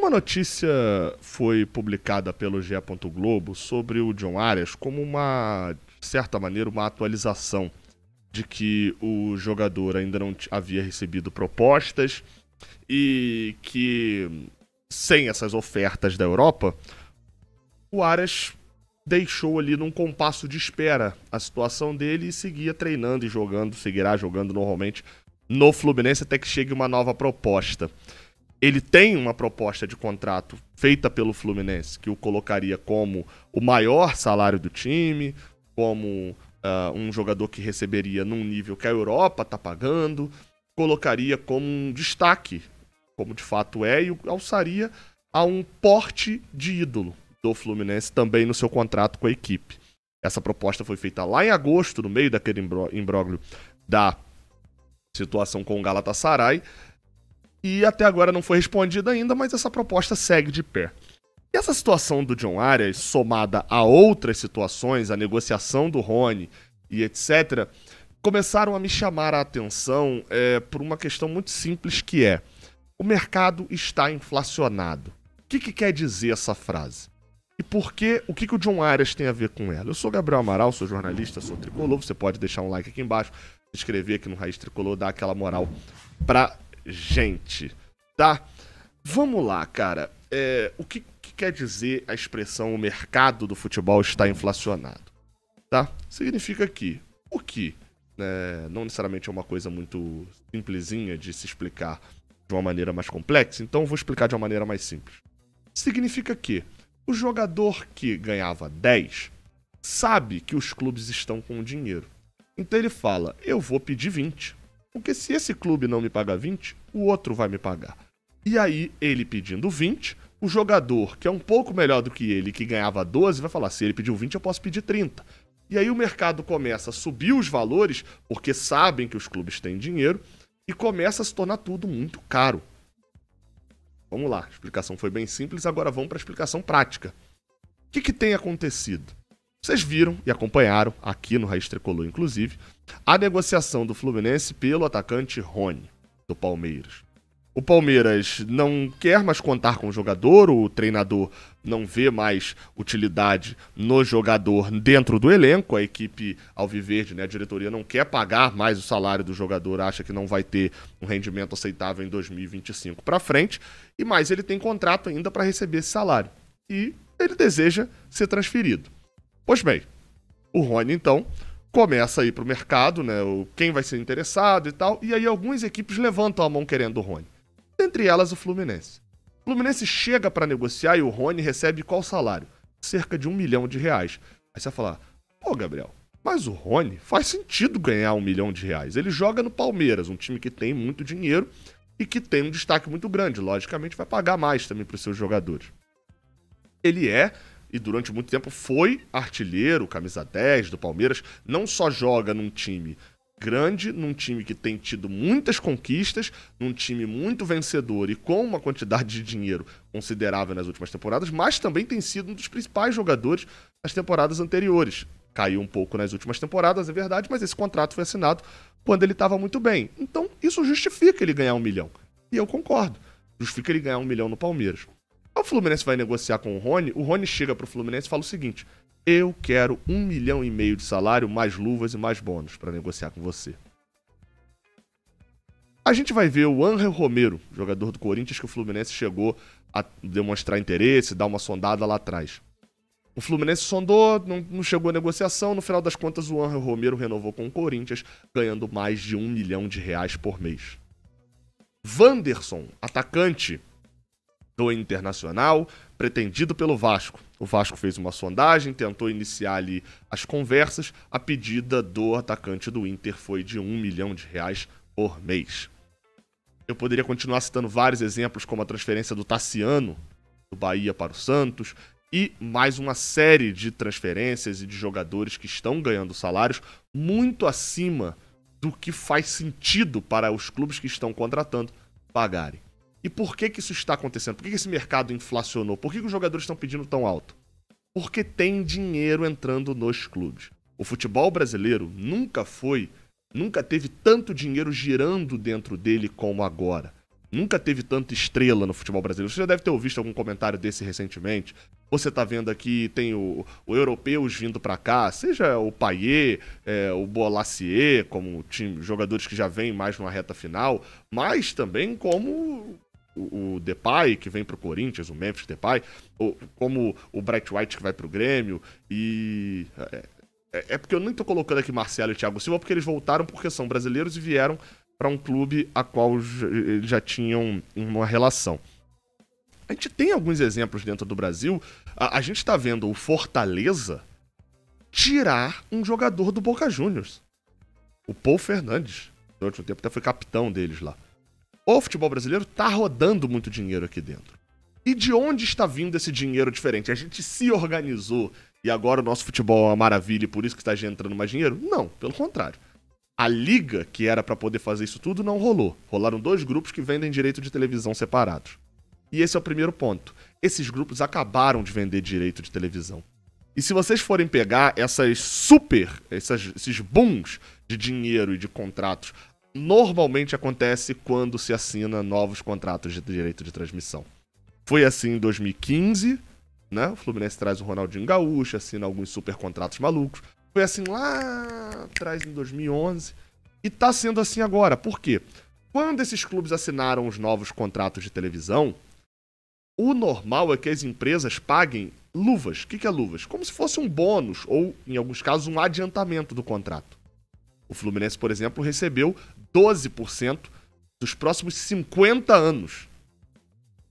Uma notícia foi publicada pelo GE. Globo sobre o John Arias como de certa maneira, uma atualização de que o jogador ainda não havia recebido propostas e que, sem essas ofertas da Europa, o Arias deixou ali num compasso de espera a situação dele e seguia treinando e jogando, seguirá jogando normalmente no Fluminense até que chegue uma nova proposta. Ele tem uma proposta de contrato feita pelo Fluminense que o colocaria como o maior salário do time, como um jogador que receberia num nível que a Europa está pagando, colocaria como um destaque, como de fato é, e alçaria a um porte de ídolo do Fluminense também no seu contrato com a equipe. Essa proposta foi feita lá em agosto, no meio daquele imbróglio da situação com o Galatasaray, e até agora não foi respondida ainda, mas essa proposta segue de pé. E essa situação do John Arias, somada a outras situações, a negociação do Rony e etc., começaram a me chamar a atenção por uma questão muito simples que é: o mercado está inflacionado. O que quer dizer essa frase? E por quê? O que o John Arias tem a ver com ela? Eu sou Gabriel Amaral, sou jornalista, sou tricolor. Você pode deixar um like aqui embaixo, se inscrever aqui no Raiz Tricolor, dar aquela moral pra gente, tá? Vamos lá, cara. O que quer dizer a expressão o mercado do futebol está inflacionado? Tá? Significa que o que não necessariamente é uma coisa muito simplesinha de se explicar de uma maneira mais complexa, então eu vou explicar de uma maneira mais simples. Significa que o jogador que ganhava 10 sabe que os clubes estão com dinheiro. Então ele fala, eu vou pedir 20. Porque se esse clube não me paga 20, o outro vai me pagar. E aí, ele pedindo 20, o jogador, que é um pouco melhor do que ele, que ganhava 12, vai falar, se ele pediu 20, eu posso pedir 30. E aí o mercado começa a subir os valores, porque sabem que os clubes têm dinheiro, e começa a se tornar tudo muito caro. Vamos lá, a explicação foi bem simples, agora vamos para a explicação prática. O que tem acontecido? Vocês viram e acompanharam, aqui no Raiz Tricolor inclusive, a negociação do Fluminense pelo atacante Rony, do Palmeiras. O Palmeiras não quer mais contar com o jogador, o treinador não vê mais utilidade no jogador dentro do elenco, a equipe alviverde, a diretoria não quer pagar mais o salário do jogador, acha que não vai ter um rendimento aceitável em 2025 para frente, e mais ele tem contrato ainda para receber esse salário. E ele deseja ser transferido. Pois bem, o Rony, então, começa a ir pro mercado, quem vai ser interessado e tal, e aí algumas equipes levantam a mão querendo o Rony. Entre elas, o Fluminense. O Fluminense chega para negociar e o Rony recebe qual salário? Cerca de R$1 milhão. Aí você vai falar, pô, Gabriel, mas o Rony faz sentido ganhar R$1 milhão. Ele joga no Palmeiras, um time que tem muito dinheiro e que tem um destaque muito grande. Logicamente, vai pagar mais também para os seus jogadores. Ele e durante muito tempo foi artilheiro, camisa 10 do Palmeiras, não só joga num time grande, num time que tem tido muitas conquistas, num time muito vencedor e com uma quantidade de dinheiro considerável nas últimas temporadas, mas também tem sido um dos principais jogadores nas temporadas anteriores. Caiu um pouco nas últimas temporadas, é verdade, mas esse contrato foi assinado quando ele estava muito bem. Então, isso justifica ele ganhar R$1 milhão. E eu concordo. Justifica ele ganhar R$1 milhão no Palmeiras. O Fluminense vai negociar com o Rony chega pro Fluminense e fala o seguinte, eu quero R$1,5 milhão de salário, mais luvas e mais bônus para negociar com você. A gente vai ver o Ángel Romero, jogador do Corinthians, que o Fluminense chegou a demonstrar interesse, dar uma sondada lá atrás. O Fluminense sondou, não chegou a negociação, no final das contas o Ángel Romero renovou com o Corinthians, ganhando mais de R$1 milhão por mês. Wanderson, atacante do Internacional, pretendido pelo Vasco. O Vasco fez uma sondagem, tentou iniciar ali as conversas. A pedida do atacante do Inter foi de R$1 milhão por mês. Eu poderia continuar citando vários exemplos, como a transferência do Tassiano, do Bahia para o Santos, e mais uma série de transferências e de jogadores que estão ganhando salários muito acima do que faz sentido para os clubes que estão contratando pagarem. E por que isso está acontecendo? Por que esse mercado inflacionou? Por que os jogadores estão pedindo tão alto? Porque tem dinheiro entrando nos clubes. O futebol brasileiro nunca teve tanto dinheiro girando dentro dele como agora. Nunca teve tanta estrela no futebol brasileiro. Você já deve ter visto algum comentário desse recentemente. Você tá vendo aqui, tem o europeus vindo para cá, seja o Payet, o Bolasie, como jogadores que já vêm mais numa reta final, mas também como o Depay, que vem pro Corinthians, o Memphis Depay, como o Bright White, que vai pro Grêmio, e... É porque eu nem tô colocando aqui Marcelo e Thiago Silva, porque eles voltaram porque são brasileiros e vieram para um clube a qual eles já tinham uma relação. A gente tem alguns exemplos dentro do Brasil. A gente tá vendo o Fortaleza tirar um jogador do Boca Juniors. O Paul Fernandes. Durante um tempo até foi capitão deles lá. O futebol brasileiro tá rodando muito dinheiro aqui dentro. E de onde está vindo esse dinheiro diferente? A gente se organizou e agora o nosso futebol é uma maravilha e por isso que está entrando mais dinheiro? Não, pelo contrário. A liga, que era para poder fazer isso tudo, não rolou. Rolaram 2 grupos que vendem direito de televisão separados. E esse é o primeiro ponto. Esses grupos acabaram de vender direito de televisão. E se vocês forem pegar esses booms de dinheiro e de contratos, normalmente acontece quando se assina novos contratos de direito de transmissão. Foi assim em 2015, né? O Fluminense traz o Ronaldinho Gaúcho, assina alguns super contratos malucos. Foi assim lá atrás, em 2011. E tá sendo assim agora. Por quê? Quando esses clubes assinaram os novos contratos de televisão, o normal é que as empresas paguem luvas. O que é luvas? Como se fosse um bônus ou, em alguns casos, um adiantamento do contrato. O Fluminense, por exemplo, recebeu 12% dos próximos 50 anos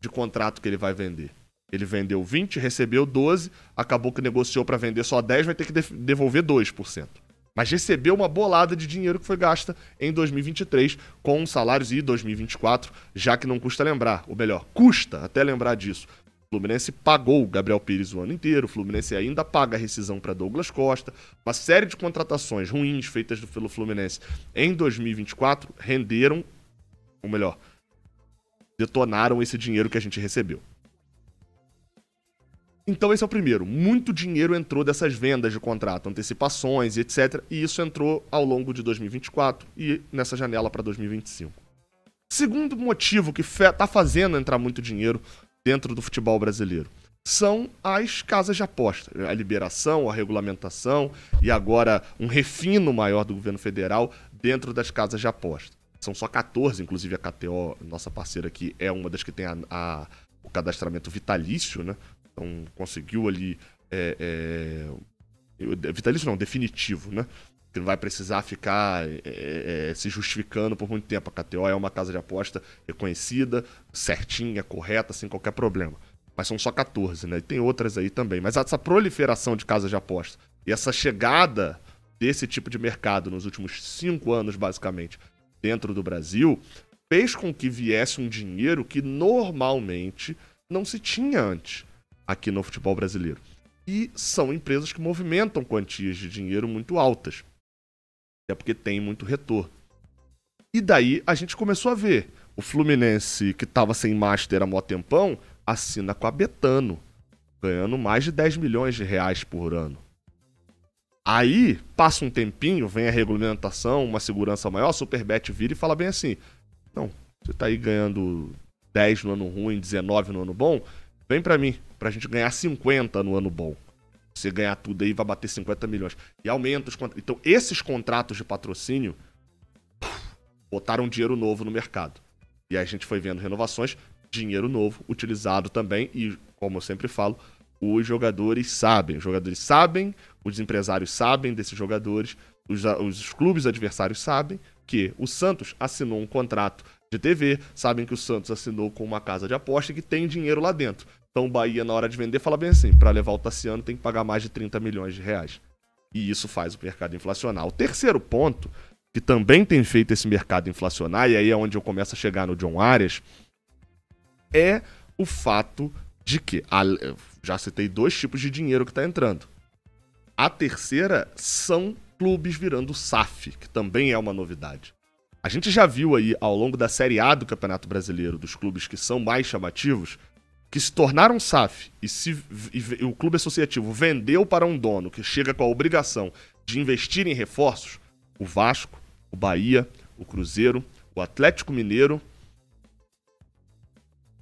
de contrato que ele vai vender. Ele vendeu 20, recebeu 12, acabou que negociou para vender só 10, vai ter que devolver 2%. Mas recebeu uma bolada de dinheiro que foi gasta em 2023 com salários e 2024, já que não custa lembrar. Ou melhor, custa até lembrar disso. O Fluminense pagou o Gabriel Pires o ano inteiro, o Fluminense ainda paga a rescisão para Douglas Costa. Uma série de contratações ruins feitas pelo Fluminense em 2024 renderam, ou melhor, detonaram esse dinheiro que a gente recebeu. Então esse é o primeiro. Muito dinheiro entrou dessas vendas de contrato, antecipações e etc. E isso entrou ao longo de 2024 e nessa janela para 2025. Segundo motivo que está fazendo entrar muito dinheiro dentro do futebol brasileiro são as casas de aposta. A liberação, a regulamentação e agora um refino maior do governo federal dentro das casas de aposta. São só 14, inclusive a KTO, nossa parceira aqui, é uma das que tem o cadastramento vitalício, né? Então, conseguiu ali... vitalício não, definitivo, né? Que não vai precisar ficar se justificando por muito tempo. A KTO é uma casa de aposta reconhecida, certinha, correta, sem qualquer problema. Mas são só 14, né? E tem outras aí também. Mas essa proliferação de casas de aposta e essa chegada desse tipo de mercado nos últimos 5 anos, basicamente, dentro do Brasil, fez com que viesse um dinheiro que normalmente não se tinha antes aqui no futebol brasileiro. E são empresas que movimentam quantias de dinheiro muito altas. É porque tem muito retorno. E daí a gente começou a ver. O Fluminense, que estava sem master há mó tempão, assina com a Betano, ganhando mais de 10 milhões de reais por ano. Aí, passa um tempinho, vem a regulamentação, uma segurança maior, a Superbet vira e fala bem assim, não, você tá aí ganhando 10 no ano ruim, 19 no ano bom, vem pra mim, pra gente ganhar 50 no ano bom. Você ganhar tudo aí, vai bater 50 milhões. E aumenta os contratos. Então, esses contratos de patrocínio botaram dinheiro novo no mercado. E aí a gente foi vendo renovações, dinheiro novo, utilizado também. E, como eu sempre falo, os jogadores sabem. Os empresários sabem desses jogadores. Os clubes adversários sabem que o Santos assinou um contrato de TV, sabem que o Santos assinou com uma casa de aposta e que tem dinheiro lá dentro. Então o Bahia, na hora de vender, fala bem assim, para levar o Tassiano tem que pagar mais de 30 milhões de reais. E isso faz o mercado inflacionar. O terceiro ponto, que também tem feito esse mercado inflacionar, e aí é onde eu começo a chegar no John Arias, é o fato de que, já citei 2 tipos de dinheiro que está entrando. A terceira são clubes virando SAF, que também é uma novidade. A gente já viu aí, ao longo da Série A do Campeonato Brasileiro, dos clubes que são mais chamativos, que se tornaram SAF e o clube associativo vendeu para um dono que chega com a obrigação de investir em reforços, o Vasco, o Bahia, o Cruzeiro, o Atlético Mineiro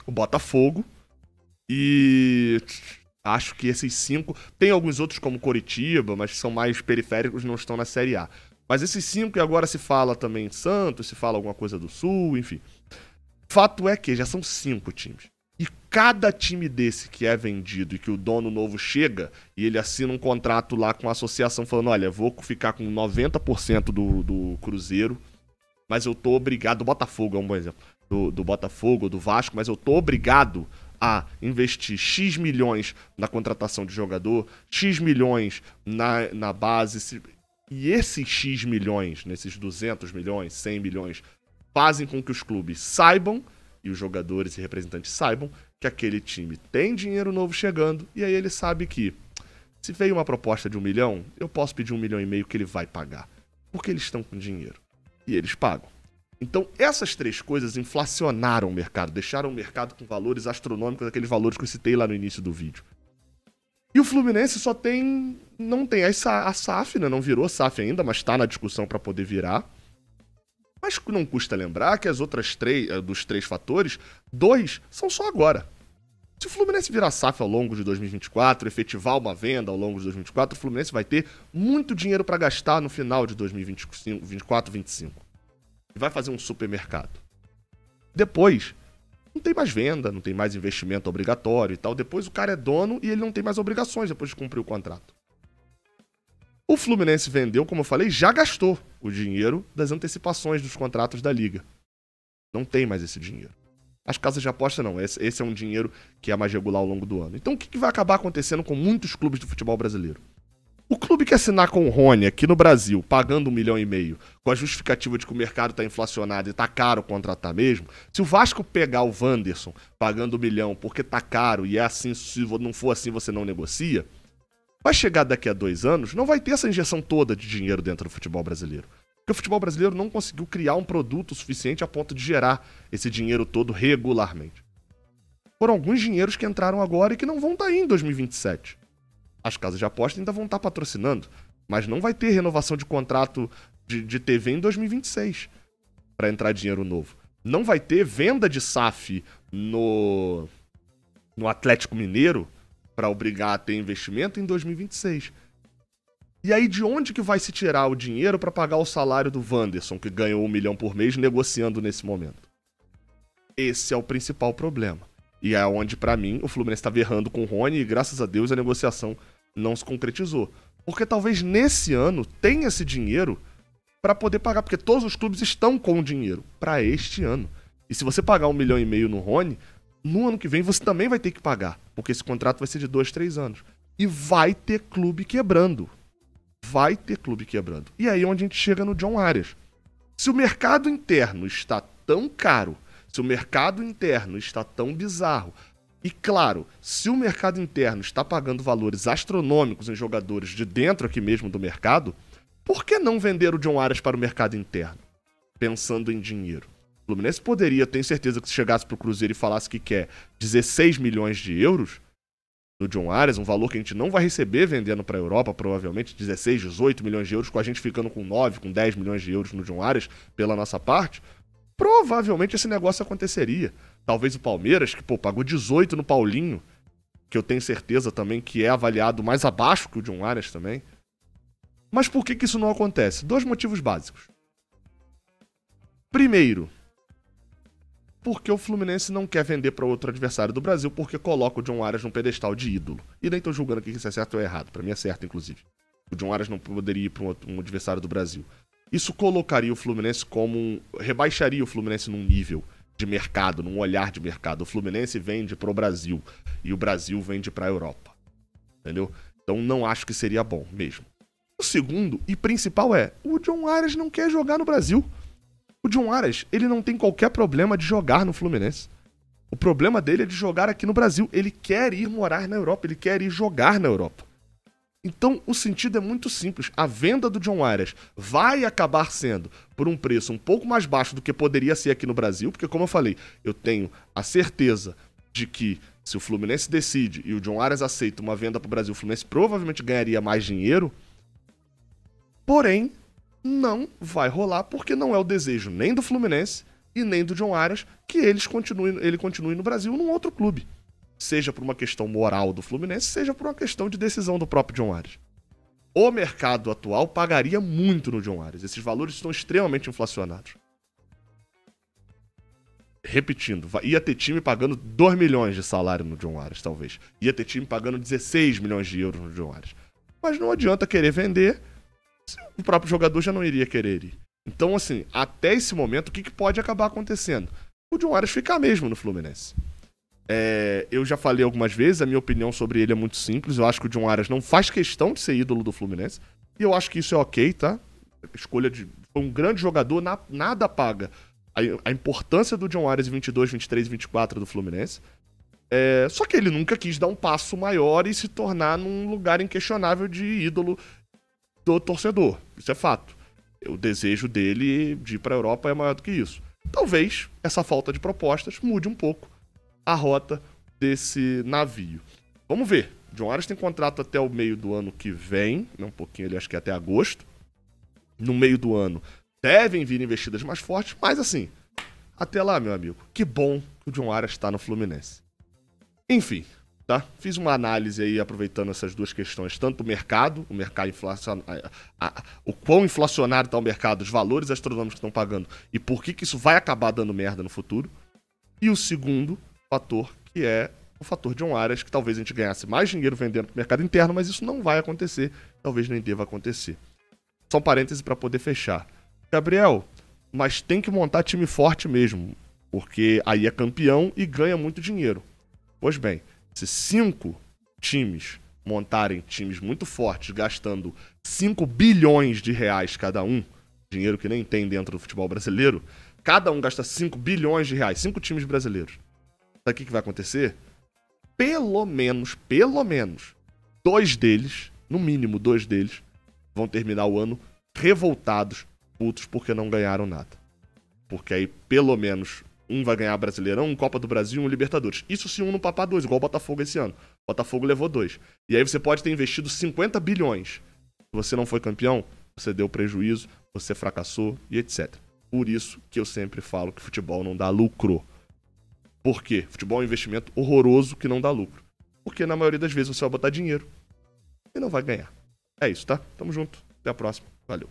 o Botafogo e acho que esses 5... Tem alguns outros como Coritiba, mas são mais periféricos, não estão na Série A. Mas esses 5, e agora se fala também em Santos, se fala alguma coisa do Sul, enfim. Fato é que já são 5 times. E cada time desse que é vendido e que o dono novo chega e ele assina um contrato lá com a associação falando, olha, vou ficar com 90% do Cruzeiro, mas eu tô obrigado, do Botafogo é um bom exemplo, do Botafogo, do Vasco, mas eu tô obrigado a investir X milhões na contratação de jogador, X milhões na base, e esses X milhões, nesses 200 milhões, 100 milhões, fazem com que os clubes saibam, e os jogadores e representantes saibam, que aquele time tem dinheiro novo chegando, e aí ele sabe que, se veio uma proposta de 1 milhão, eu posso pedir 1,5 milhão que ele vai pagar, porque eles estão com dinheiro, e eles pagam. Então, essas 3 coisas inflacionaram o mercado, deixaram o mercado com valores astronômicos, aqueles valores que eu citei lá no início do vídeo. E o Fluminense não tem a SAF, né? Não virou SAF ainda, mas está na discussão para poder virar. Mas não custa lembrar que as outras 3, dos 3 fatores, 2 são só agora. Se o Fluminense virar SAF ao longo de 2024, efetivar uma venda ao longo de 2024, o Fluminense vai ter muito dinheiro para gastar no final de 2024, 2025. E vai fazer um supermercado. Depois, não tem mais venda, não tem mais investimento obrigatório e tal. Depois o cara é dono e ele não tem mais obrigações depois de cumprir o contrato. O Fluminense vendeu, como eu falei, já gastou o dinheiro das antecipações dos contratos da Liga. Não tem mais esse dinheiro. As casas de aposta não. Esse é um dinheiro que é mais regular ao longo do ano. Então o que vai acabar acontecendo com muitos clubes do futebol brasileiro? O clube que assinar com o Rony aqui no Brasil, pagando 1,5 milhão, com a justificativa de que o mercado está inflacionado e está caro contratar mesmo, se o Vasco pegar o Wanderson pagando 1 milhão porque está caro e é assim, se não for assim você não negocia, vai chegar daqui a 2 anos, não vai ter essa injeção toda de dinheiro dentro do futebol brasileiro. Porque o futebol brasileiro não conseguiu criar um produto suficiente a ponto de gerar esse dinheiro todo regularmente. Foram alguns dinheiros que entraram agora e que não vão estar aí em 2027. As casas de aposta ainda vão estar patrocinando, mas não vai ter renovação de contrato de TV em 2026 para entrar dinheiro novo. Não vai ter venda de SAF no Atlético Mineiro para obrigar a ter investimento em 2026. E aí de onde que vai se tirar o dinheiro para pagar o salário do Wanderson, que ganhou 1 milhão por mês negociando nesse momento? Esse é o principal problema. E é onde, para mim, o Fluminense estava errando com o Rony e, graças a Deus, a negociação não se concretizou. Porque talvez nesse ano tenha esse dinheiro para poder pagar, porque todos os clubes estão com dinheiro para este ano. E se você pagar 1,5 milhão no Rony, no ano que vem você também vai ter que pagar, porque esse contrato vai ser de 2, 3 anos. E vai ter clube quebrando. Vai ter clube quebrando. E aí é onde a gente chega no John Arias. Se o mercado interno está tão caro, se o mercado interno está tão bizarro, e claro, se o mercado interno está pagando valores astronômicos em jogadores de dentro aqui mesmo do mercado, por que não vender o John Arias para o mercado interno? Pensando em dinheiro. O Fluminense poderia, tenho certeza que se chegasse para o Cruzeiro e falasse que quer 16 milhões de euros no John Arias, um valor que a gente não vai receber vendendo para a Europa, provavelmente 16, 18 milhões de euros, com a gente ficando com 9, com 10 milhões de euros no John Arias pela nossa parte, provavelmente esse negócio aconteceria. Talvez o Palmeiras, que pagou 18 no Paulinho, que eu tenho certeza também que é avaliado mais abaixo que o John Arias também. Mas por que isso não acontece? 2 motivos básicos. Primeiro, porque o Fluminense não quer vender para outro adversário do Brasil, porque coloca o John Arias num pedestal de ídolo. E nem tô julgando aqui que isso é certo ou errado. Para mim é certo, inclusive. O John Arias não poderia ir para um adversário do Brasil. Isso colocaria o Fluminense rebaixaria o Fluminense num nível de mercado, num olhar de mercado. O Fluminense vende pro Brasil e o Brasil vende pra Europa. Entendeu? Então não acho que seria bom mesmo. O segundo e principal o John Arias não quer jogar no Brasil. O John Arias, ele não tem qualquer problema de jogar no Fluminense. O problema dele é de jogar aqui no Brasil. Ele quer ir morar na Europa, ele quer ir jogar na Europa. Então, o sentido é muito simples. A venda do John Arias vai acabar sendo por um preço um pouco mais baixo do que poderia ser aqui no Brasil, porque, como eu falei, eu tenho a certeza de que se o Fluminense decide e o John Arias aceita uma venda para o Brasil, o Fluminense provavelmente ganharia mais dinheiro. Porém, não vai rolar porque não é o desejo nem do Fluminense e nem do John Arias que ele continue no Brasil num outro clube. Seja por uma questão moral do Fluminense, seja por uma questão de decisão do próprio John Arias. O mercado atual pagaria muito no John Arias. Esses valores estão extremamente inflacionados. Repetindo, ia ter time pagando 2 milhões de salário no John Arias, talvez. Ia ter time pagando 16 milhões de euros no John Arias. Mas não adianta querer vender, o próprio jogador já não iria querer ir. Então, assim, até esse momento, o que pode acabar acontecendo? O John Arias ficar mesmo no Fluminense. Eu já falei algumas vezes, a minha opinião sobre ele é muito simples. Eu acho que o John Arias não faz questão de ser ídolo do Fluminense. E eu acho que isso é ok, tá? Foi um grande jogador, nada paga a importância do John Arias em 22, 23 e 24 do Fluminense. Só que ele nunca quis dar um passo maior e se tornar num lugar inquestionável de ídolo do torcedor. Isso é fato. O desejo dele de ir para a Europa é maior do que isso. Talvez essa falta de propostas mude um pouco a rota desse navio. Vamos ver. John Arias tem contrato até o meio do ano que vem, um pouquinho ali, acho que até agosto. No meio do ano devem vir investidas mais fortes, mas assim, até lá, meu amigo, que bom que o John Arias está no Fluminense. Enfim, tá? Fiz uma análise aí aproveitando essas duas questões, tanto o mercado inflacionário, o quão inflacionário está o mercado, os valores astronômicos que estão pagando e por que isso vai acabar dando merda no futuro. E o segundo fator, que é o fator John Arias, que talvez a gente ganhasse mais dinheiro vendendo para o mercado interno, mas isso não vai acontecer, talvez nem deva acontecer. Só um parêntese para poder fechar. Gabriel, mas tem que montar time forte mesmo, porque aí é campeão e ganha muito dinheiro. Pois bem, se 5 times montarem times muito fortes, gastando 5 bilhões de reais cada um, dinheiro que nem tem dentro do futebol brasileiro, cada um gasta 5 bilhões de reais, 5 times brasileiros. Sabe o que vai acontecer? Pelo menos, 2 deles, no mínimo 2 deles, vão terminar o ano revoltados, putos, porque não ganharam nada. Porque aí, pelo menos, um vai ganhar Brasileirão, um Copa do Brasil e um Libertadores. Isso se um não papar 2, igual o Botafogo esse ano. O Botafogo levou 2. E aí você pode ter investido 50 bilhões. Se você não foi campeão, você deu prejuízo, você fracassou e etc. Por isso que eu sempre falo que futebol não dá lucro. Por quê? Futebol é um investimento horroroso que não dá lucro. Porque na maioria das vezes você vai botar dinheiro e não vai ganhar. É isso, tá? Tamo junto. Até a próxima. Valeu.